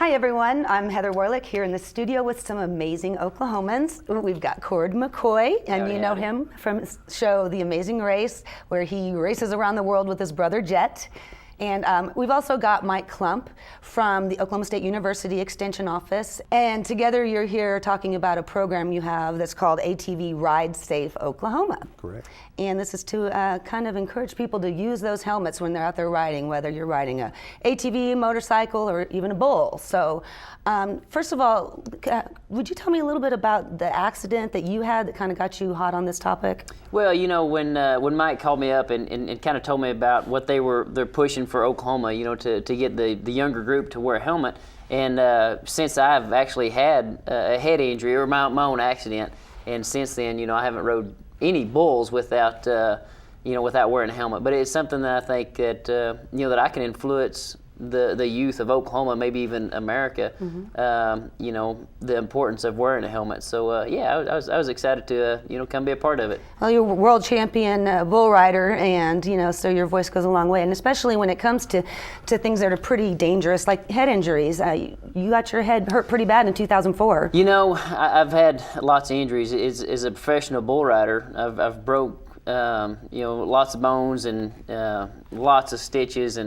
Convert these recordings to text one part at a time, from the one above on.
Hi everyone, I'm Heather Warlick here in the studio with some amazing Oklahomans. We've got Cord McCoy, and you know him from his show The Amazing Race, where he races around the world with his brother Jet. And we've also got Mike Klump from the Oklahoma State University Extension Office. And together you're here talking about a program you have that's called ATV Ride Safe Oklahoma. Correct. And this is to kind of encourage people to use those helmets when they're out there riding, whether you're riding a ATV, motorcycle, or even a bull. So first of all, would you tell me a little bit about the accident that you had that kind of got you hot on this topic? Well, you know, when Mike called me up and kind of told me about what they're pushing for Oklahoma, you know, to get the younger group to wear a helmet, and since I've actually had a head injury or my own accident, and since then, you know, I haven't rode any bulls without without wearing a helmet. But it's something that I think that that I can influence the youth of Oklahoma, maybe even America, the importance of wearing a helmet. So I was excited to come be a part of it. Well, you're a world champion bull rider, and so your voice goes a long way, and especially when it comes to things that are pretty dangerous, like head injuries. You got your head hurt pretty bad in 2004. You know, I've had lots of injuries. As a professional bull rider, I've broke lots of bones and lots of stitches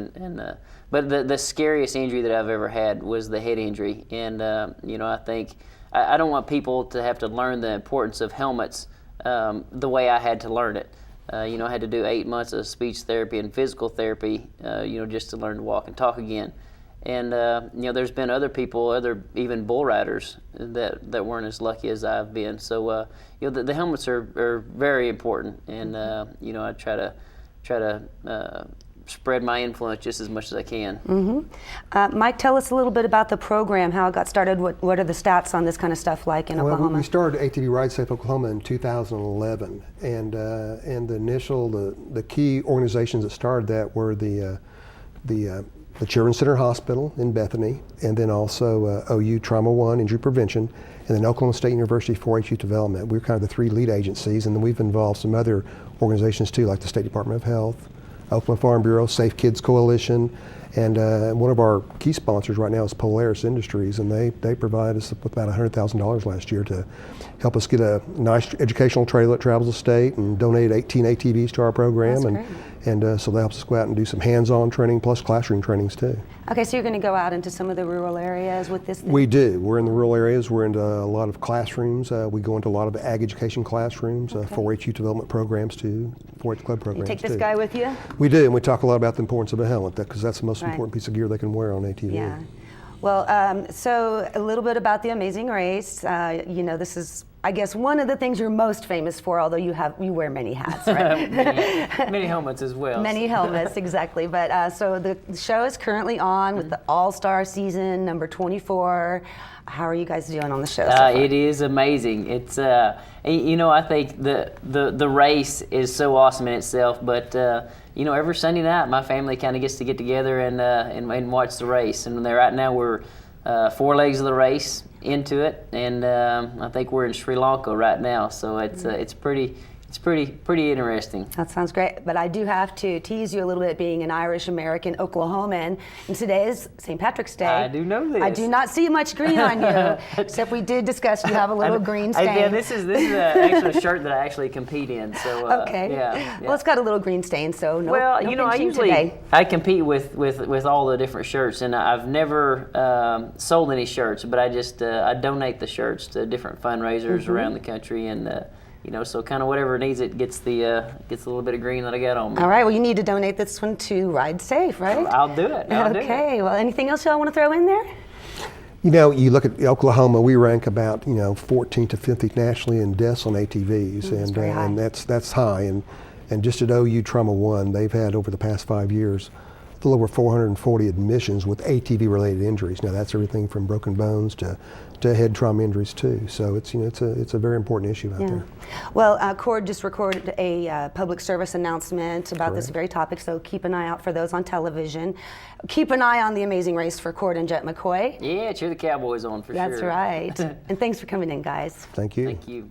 but the scariest injury that I've ever had was the head injury. And, I think I don't want people to have to learn the importance of helmets the way I had to learn it. I had to do 8 months of speech therapy and physical therapy, just to learn to walk and talk again. And, there's been other people, even bull riders that weren't as lucky as I've been. So, the helmets are very important. And, I try to spread my influence just as much as I can. Mm-hmm. Mike, tell us a little bit about the program, how it got started. What are the stats on this kind of stuff like in Oklahoma? We started ATV Ride Safe Oklahoma in 2011, and the key organizations that started that were the Children's Center Hospital in Bethany, and then also OU Trauma One Injury Prevention, and then Oklahoma State University 4-H Youth Development. We're kind of the three lead agencies, and then we've involved some other organizations too, like the State Department of Health, Oklahoma Farm Bureau, Safe Kids Coalition, and one of our key sponsors right now is Polaris Industries, and they provide us with about $100,000 last year to help us get a nice educational trailer that travels the state, and donated 18 ATVs to our program. So that helps us go out and do some hands-on training plus classroom trainings too. Okay, so you're going to go out into some of the rural areas with this thing? We do. We're in the rural areas. We're into a lot of classrooms. We go into a lot of ag education classrooms, 4-H youth development programs too, 4-H club programs too. You take this guy with you? We do, and we talk a lot about the importance of a helmet because that's the most important piece of gear they can wear on ATV. Yeah. Well, so a little bit about the Amazing Race. This is, I guess, one of the things you're most famous for, although you wear many hats, right? many helmets as well. Many helmets, exactly. But so the show is currently on with the All-Star season, number 24. How are you guys doing on the show so far? It is amazing. It's, I think the race is so awesome in itself, but every Sunday night my family kind of gets to get together and watch the race. And right now we're 4 legs of the race into it, and I think we're in Sri Lanka right now, so it's pretty interesting. That sounds great, but I do have to tease you a little bit, being an Irish-American Oklahoman, and today is St. Patrick's Day. I do know this. I do not see much green on you, except we did discuss you have a little green stain. Yeah, this is actually a shirt that I actually compete in. So okay. Yeah. Well, it's got a little green stain, so no. Well, no I usually today. I compete with all the different shirts, and I've never sold any shirts, but I just I donate the shirts to different fundraisers around the country, and so kind of whatever needs it gets a little bit of green that I got on me. All right, well, you need to donate this one to Ride Safe, right? I'll do it. Okay, well, anything else y'all want to throw in there? You look at Oklahoma, we rank about 14th to 50th nationally in deaths on ATVs, and that's high. And just at OU Trauma One, they've had over the past 5 years a little over 440 admissions with ATV-related injuries. Now that's everything from broken bones to head trauma injuries too. So it's a very important issue out there. Well, Cord just recorded a public service announcement about this very topic, so keep an eye out for those on television. Keep an eye on The Amazing Race for Cord and Jet McCoy. Yeah, cheer the Cowboys on for sure. That's right. And thanks for coming in, guys. Thank you. Thank you.